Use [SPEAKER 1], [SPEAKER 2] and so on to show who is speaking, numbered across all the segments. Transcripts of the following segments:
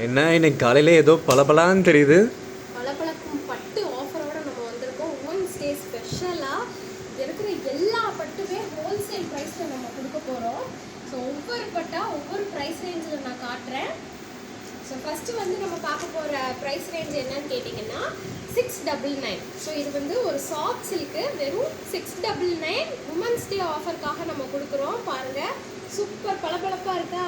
[SPEAKER 1] என்ன இன்னைக்கு காலையில ஏதோ பளபளன்னு தெரியுது.
[SPEAKER 2] பளபளக்கும் பட்டு ஆஃபரோட நம்ம வந்திருக்கோம். உமன்ஸ் டே ஸ்பெஷலாக இருக்கிற எல்லா பட்டுமே ஹோல்சேல் ப்ரைஸில் நம்ம கொடுக்க போகிறோம். ஸோ ஒவ்வொரு பட்டாக ஒவ்வொரு ப்ரைஸ் ரேஞ்சில் நான் காட்டுறேன். ஸோ ஃபஸ்ட்டு வந்து நம்ம பார்க்க போகிற ப்ரைஸ் ரேஞ்ச் என்னன்னு கேட்டிங்கன்னா 699. ஸோ இது வந்து ஒரு சாஃப்ட் சில்க்கு, வெறும் 699 உமன்ஸ் டே ஆஃபருக்காக நம்ம கொடுக்குறோம். பாருங்கள், சூப்பர் பளபளப்பாக இருக்கா?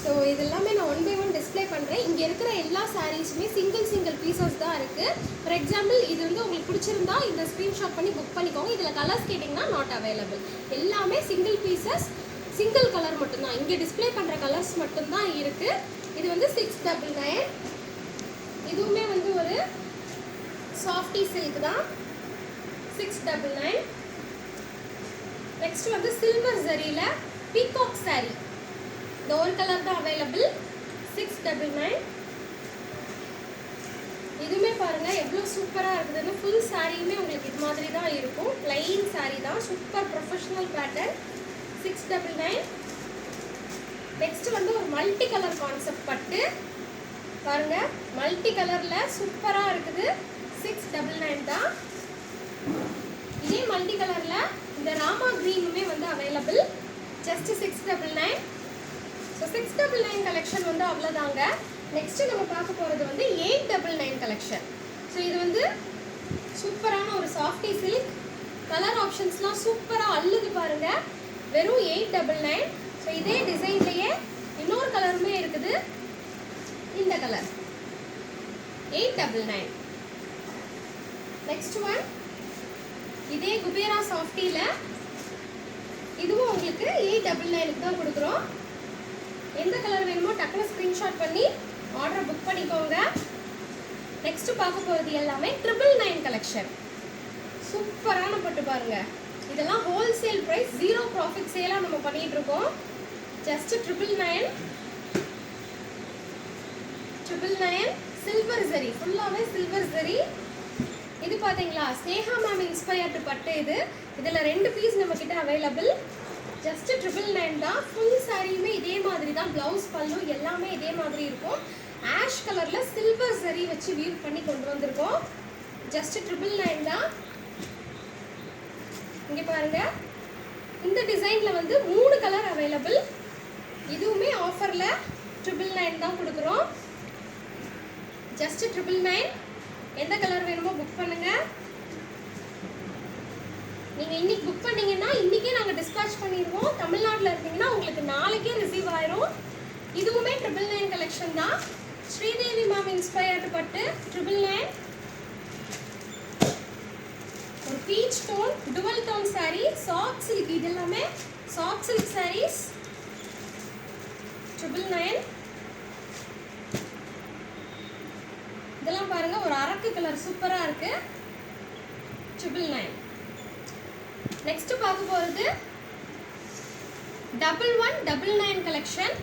[SPEAKER 2] ஸோ இது எல்லாமே நான் ஒன் பை ஒன் டிஸ்பிளே பண்ணுறேன். இங்கே இருக்கிற எல்லா சாரீஸுமே சிங்கிள் பீசஸ் தான் இருக்குது. ஃபார் எக்ஸாம்பிள், இது வந்து உங்களுக்கு பிடிச்சிருந்தா இந்த ஸ்க்ரீன்ஷாட் பண்ணி புக் பண்ணிக்கோங்க. இதில் கலர்ஸ் கேட்டிங்கன்னா நாட் அவைலபிள். எல்லாமே சிங்கிள் பீசஸ், சிங்கிள் கலர் மட்டும்தான். இங்கே டிஸ்பிளே பண்ணுற கலர்ஸ் மட்டும்தான் இருக்குது. இது வந்து 699. இதுவுமே வந்து ஒரு சாஃப்டி சில்க் தான், 699. நெக்ஸ்ட் வந்து சில்வர் ஜரியில் பீகாக் சாரீ, இந்த ஒரு கலர் தான் அவைலபிள், 699. இதுவுமே பாருங்கள் எவ்வளோ சூப்பராக இருக்குதுன்னு. ஃபுல் சாரியுமே உங்களுக்கு இது மாதிரி தான் இருக்கும். பிளைன் சாரீ தான், சூப்பர் ப்ரொஃபஷ்னல் பேட்டர்ன், 699. நெக்ஸ்ட் வந்து ஒரு மல்டி கலர் கான்செப்ட் பட்டு பாருங்கள், மல்டி கலரில் சூப்பராக இருக்குது, 699 தான். இதே மல்டி கலரில் இந்த ராமா க்ரீனுமே வந்து அவைலபிள், ஜஸ்ட் 699. ஸோ 699 கலெக்ஷன் வந்து அவ்வளோதாங்க. நெக்ஸ்ட்டு நம்ம பார்க்க போகிறது வந்து 899 கலெக்ஷன். ஸோ இது வந்து சூப்பரான ஒரு சாஃப்டி சில்க். கலர் ஆப்ஷன்ஸ்லாம் சூப்பராக அள்ளுது பாருங்கள், வெறும் 899. ஸோ இதே டிசைன்லேயே இன்னொரு கலருமே இருக்குது, இந்த கலர் 899. நெக்ஸ்ட் ஒன் இதே குபேரா சாஃப்டியில், இதுவும் உங்களுக்கு 899க்கு தான் கொடுக்குறோம். எந்த கலர் வேணுமோ டக்குனு ஸ்க்ரீன்ஷாட் பண்ணி ஆர்டர் புக் பண்ணிக்கோங்க. நெக்ஸ்ட்டு பார்க்க போகிறது எல்லாமே 999 கலெக்ஷன். சூப்பரான பட்டு பாருங்கள். இதெல்லாம் ஹோல்சேல் ப்ரைஸ், 0 ப்ராஃபிட் சேலாக நம்ம பண்ணிகிட்ருக்கோம். ஜஸ்ட் 999 சில்வர் ஜரி, ஃபுல்லாகவே சில்வர் ஜரி. இது பார்த்தீங்களா, ஸ்னேகா மேம் இன்ஸ்பயர்டு பட்டு. இதில் 2 பீஸ் நம்மக்கிட்ட அவைலபிள், ஜஸ்ட் 999 தான். ஃபுல் சாரியுமே இதே மாதிரி தான், ப்ளவுஸ் பல்லு எல்லாமே இதே மாதிரி இருக்கும். ஆஷ் கலரில் சில்வர் சரி வச்சு வியூ பண்ணி கொண்டு வந்திருக்கோம், ஜஸ்ட் 999 தான். இங்கே பாருங்கள், இந்த டிசைனில் வந்து 3 கலர் அவைலபிள். இதுவுமே ஆஃபரில் 999 தான் கொடுக்குறோம், ஜஸ்ட் 999. எந்த கலர் வேணுமோ புக் பண்ணுங்கள். நீங்கள் இன்றைக்கி புக் பண்ணிங்கன்னா இன்றைக்கே நாங்கள் டிஸ்பேச் பண்ணிடுவோம். தமிழ்நாட்டில் இருந்தீங்கன்னா உங்களுக்கு நாளைக்கே ரிசீவ் ஆயிரும். இதுவுமே 999 கலெக்ஷன் தான். ஸ்ரீதேவி மேம் இன்ஸ்பயர்டு பட்டு 999. ஒரு peach tone dual tone sari, soft silk. இது எல்லாமே சாஃப்ட் சில்க் சாரீஸ், 999. இதெல்லாம் பாருங்கள், ஒரு அரக்கு கலர் சூப்பராக இருக்குது, 999. நெக்ஸ்ட் பார்க்க போகிறது 1199 கலெக்ஷன்.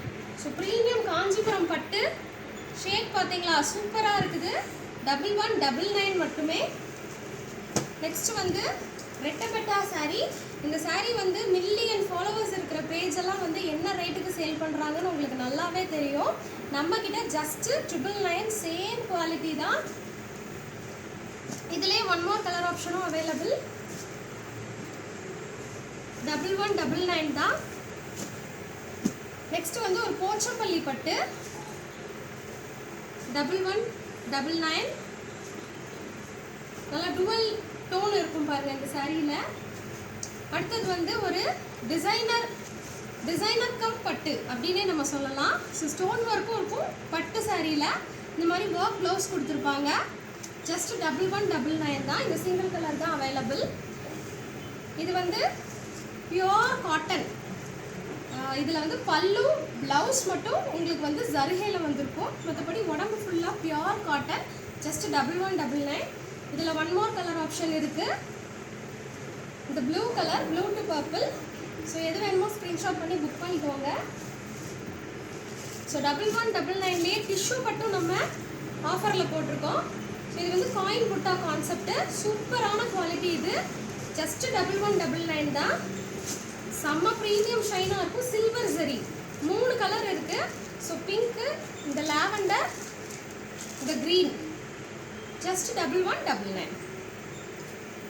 [SPEAKER 2] ஸோ ப்ரீமியம் காஞ்சிபுரம் பட்டு ஷேட் பார்த்தீங்களா, சூப்பராக இருக்குது, 1199 மட்டுமே. நெக்ஸ்ட் வந்து ரெட்டப்பட்டா சாரீ. இந்த சாரீ வந்து மில்லியன் ஃபாலோவர்ஸ் இருக்கிற பேஜ் எல்லாம் வந்து என்ன ரேட்டுக்கு சேல் பண்ணுறாங்கன்னு உங்களுக்கு நல்லாவே தெரியும். நம்மக்கிட்ட ஜஸ்ட்டு 999, சேம் குவாலிட்டி தான். இதிலே ஒன் மோர் கலர் ஆப்ஷனும் அவைலபிள், 1199 தான். நெக்ஸ்ட் வந்து ஒரு போச்சம்பள்ளி பட்டு 1199. நல்லா டுவல் டோன் இருக்கும் பாருங்க இந்த சாரியில். அடுத்தது வந்து ஒரு டிசைனர் கம் பட்டு அப்படின்னே நம்ம சொல்லலாம். ஸோ ஸ்டோன் ஒர்க்கும் இருக்கும் பட்டு சாரியில். இந்த மாதிரி ஒர்க் ப்ளவுஸ் கொடுத்துருப்பாங்க, ஜஸ்ட் 1199 தான். இந்த சிங்கிள் கலர் தான் அவைலபிள். இது வந்து பியோர் காட்டன். இதில் வந்து பல்லு ப்ளவுஸ் மட்டும் உங்களுக்கு வந்து ஜருகையில் வந்திருக்கும், மற்றபடி உடம்பு ஃபுல்லாக பியோர் காட்டன், ஜஸ்ட் 1199. இதில் ஒன் மோர் கலர் ஆப்ஷன் இருக்குது, இந்த blue colour, blue to purple. So எது வேணுமோ ஸ்க்ரீன்ஷாட் பண்ணி புக் பண்ணிக்கோங்க. ஸோ 1199லேயே டிஷ்யூ பட்டும் நம்ம ஆஃபரில் போட்டிருக்கோம். ஸோ இது வந்து காயின் புட்டா கான்செப்ட்டு, சூப்பரான குவாலிட்டி. இது ஜஸ்ட் 1199 தான். செம்ம ப்ரீமியம் ஷைனாக இருக்கும், சில்வர் ஜரி. 3 கலர் இருக்குது. ஸோ பிங்க்கு, இந்த இந்த க்ரீன் ஜஸ்ட் 1199.